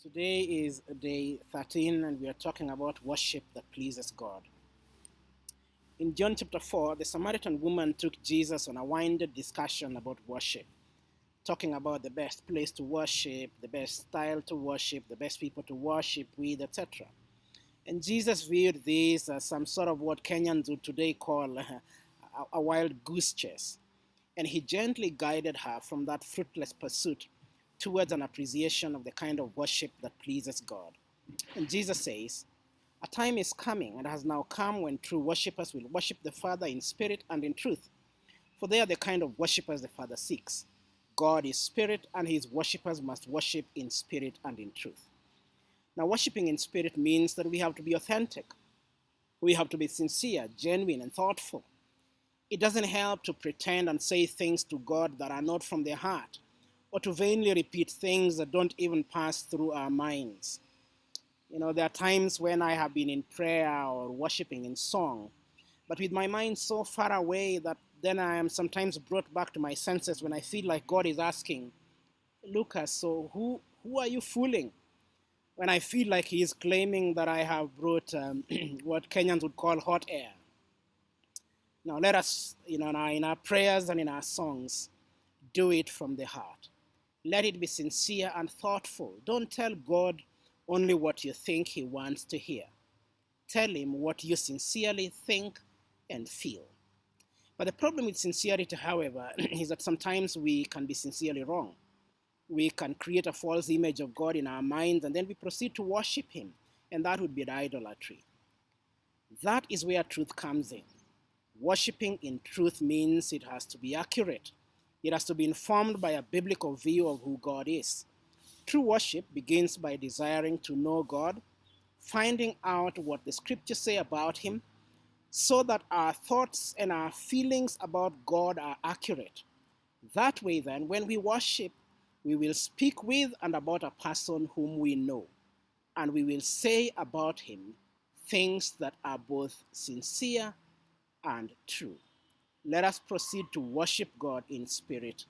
Today is day 13, and we are talking about worship that pleases God. In John chapter 4, the Samaritan woman took Jesus on a winded discussion about worship, talking about the best place to worship, the best style to worship, the best people to worship with, etc. And Jesus viewed this as some sort of what Kenyans would today call a wild goose chase. And he gently guided her from that fruitless pursuit towards an appreciation of the kind of worship that pleases God. And Jesus says, "A time is coming and has now come when true worshippers will worship the Father in spirit and in truth, for they are the kind of worshippers the Father seeks. God is spirit, and his worshippers must worship in spirit and in truth." Now, worshiping in spirit means that we have to be authentic. We have to be sincere, genuine, and thoughtful. It doesn't help to pretend and say things to God that are not from the heart, or to vainly repeat things that don't even pass through our minds. There are times when I have been in prayer or worshiping in song, but with my mind so far away that then I am sometimes brought back to my senses when I feel like God is asking, "Lucas, so who are you fooling?" When I feel like he is claiming that I have brought what Kenyans would call hot air. Now let us, in our prayers and in our songs, do it from the heart. Let it be sincere and thoughtful. Don't tell God only what you think he wants to hear. Tell him what you sincerely think and feel. But the problem with sincerity, however, is that sometimes we can be sincerely wrong. We can create a false image of God in our minds and then we proceed to worship him, and that would be idolatry. That is where truth comes in. Worshipping in truth means it has to be accurate. It has to be informed by a biblical view of who God is. True worship begins by desiring to know God, finding out what the scriptures say about him, so that our thoughts and our feelings about God are accurate. That way, then, when we worship, we will speak with and about a person whom we know, and we will say about him things that are both sincere and true. Let us proceed to worship God in spirit